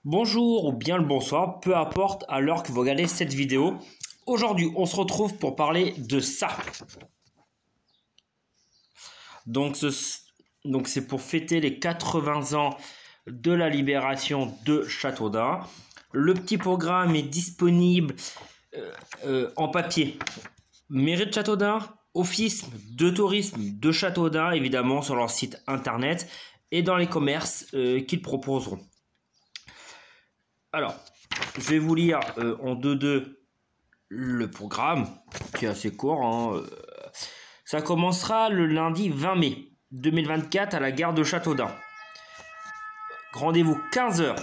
Bonjour ou bien le bonsoir, peu importe à l'heure que vous regardez cette vidéo. Aujourd'hui, on se retrouve pour parler de ça. Donc, c'est pour fêter les 80 ans de la libération de Châteaudun. Le petit programme est disponible en papier. Mairie de Châteaudun, Office de tourisme de Châteaudun, évidemment sur leur site internet et dans les commerces qu'ils proposeront. Alors, je vais vous lire en 2-2 le programme, qui est assez court. Ça commencera le lundi 20 mai 2024 à la gare de Châteaudun. Rendez-vous 15 h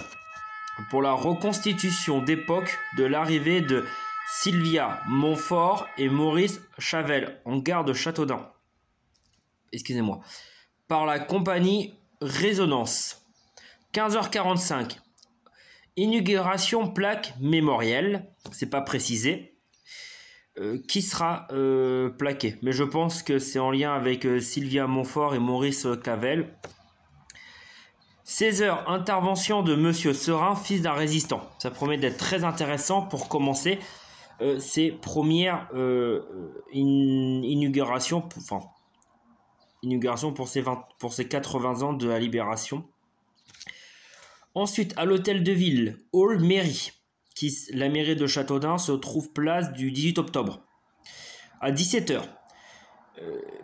pour la reconstitution d'époque de l'arrivée de Sylvia Montfort et Maurice Chavel en gare de Châteaudun. Excusez-moi. Par la compagnie Résonance. 15 h 45. Inauguration plaque mémorielle, c'est pas précisé, qui sera plaqué. Mais je pense que c'est en lien avec Sylvia Montfort et Maurice Chavel. 16 h, intervention de Monsieur Serin, fils d'un résistant. Ça promet d'être très intéressant pour commencer ces premières inaugurations, pour ces 80 ans de la libération. Ensuite, à l'hôtel de ville, Hall Mairie, la mairie de Châteaudun se trouve place du 18 octobre. À 17 h,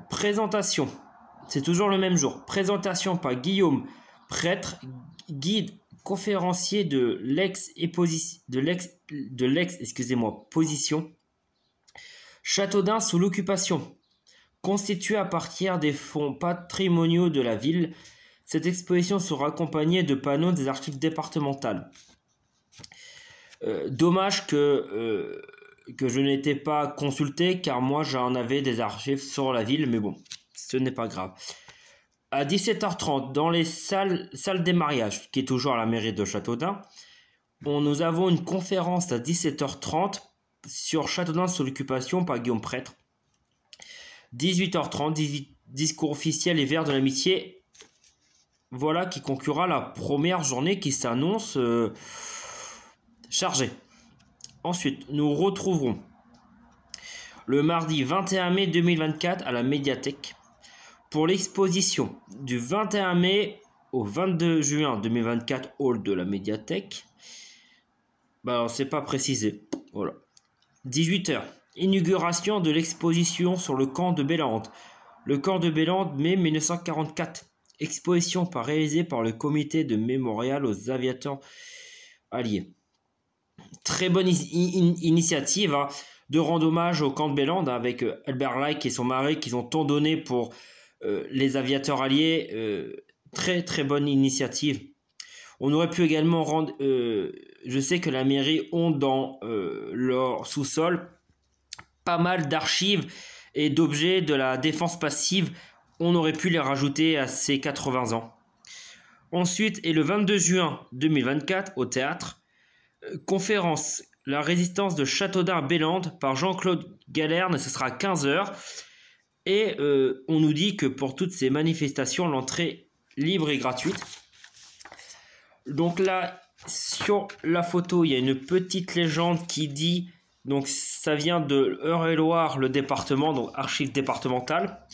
présentation, c'est toujours le même jour, présentation par Guillaume, prêtre, guide, conférencier de l'ex-position. Châteaudun sous l'occupation, constitué à partir des fonds patrimoniaux de la ville. Cette exposition sera accompagnée de panneaux des archives départementales. Dommage que je n'étais pas consulté, car moi j'en avais des archives sur la ville, mais bon, ce n'est pas grave. À 17 h 30, dans les salles des mariages, qui est toujours à la mairie de Châteaudun, nous avons une conférence à 17 h 30 sur Châteaudun sous l'occupation par Guillaume Prêtre. 18 h 30, discours officiel et vers de l'amitié. Voilà qui conclura la première journée qui s'annonce chargée. Ensuite, nous retrouverons le mardi 21 mai 2024 à la médiathèque pour l'exposition du 21 mai au 22 juin 2024 hall de la médiathèque. C'est pas précisé. Voilà. 18 h, inauguration de l'exposition sur le camp de Bélande. Le camp de Bélande, mai 1944. Exposition réalisée par le comité de mémorial aux aviateurs alliés. Très bonne initiative de rendre hommage au camp de Bélande avec Albert Like et son mari qui ont tant donné pour les aviateurs alliés. Très très bonne initiative. On aurait pu également rendre... je sais que la mairie ont dans leur sous-sol pas mal d'archives et d'objets de la défense passive. On aurait pu les rajouter à ces 80 ans. Ensuite, et le 22 juin 2024, au théâtre, conférence « La résistance de Châteaudun à Bélande » par Jean-Claude Galerne, ce sera à 15 h. Et on nous dit que pour toutes ces manifestations, l'entrée libre et gratuite. Donc là, sur la photo, il y a une petite légende qui dit, donc ça vient de Eure-et-Loir, le département, donc archives départementales.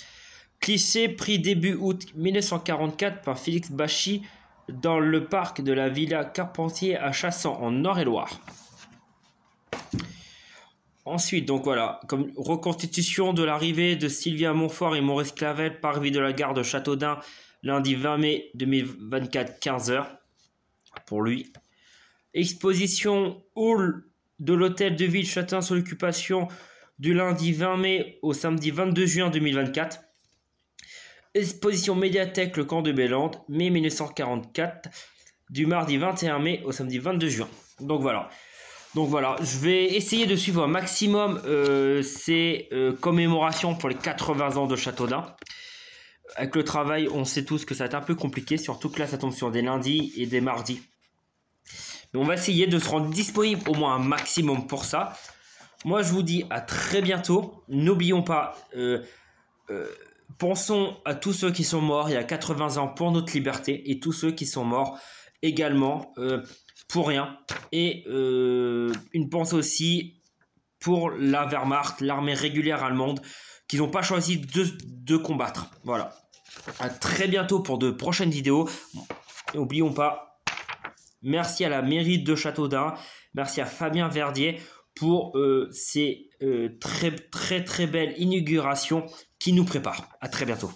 Cliché pris début août 1944 par Félix Bachy dans le parc de la Villa Carpentier à Chassan en Eure-et-Loir. Ensuite, donc voilà, comme reconstitution de l'arrivée de Sylvia Montfort et Maurice Chavel, parvis de la gare de Châteaudun, lundi 20 mai 2024, 15 h pour lui. Exposition hall de l'hôtel de ville Châteaudun sous l'occupation du lundi 20 mai au samedi 22 juin 2024. Exposition médiathèque le camp de Bélande, mai 1944, du mardi 21 mai au samedi 22 juin. Donc voilà, je vais essayer de suivre un maximum ces commémorations pour les 80 ans de Châteaudun. Avec le travail, on sait tous que ça va être un peu compliqué, surtout que là ça tombe sur des lundis et des mardis. Mais on va essayer de se rendre disponible au moins un maximum pour ça. Moi je vous dis à très bientôt. N'oublions pas... pensons à tous ceux qui sont morts il y a 80 ans pour notre liberté et tous ceux qui sont morts également pour rien. Et une pensée aussi pour la Wehrmacht, l'armée régulière allemande, qui n'ont pas choisi de combattre. Voilà. À très bientôt pour de prochaines vidéos. N'oublions pas, merci à la mairie de Châteaudun, merci à Fabien Verdier pour ces très belles inaugurations qui nous préparent. À très bientôt.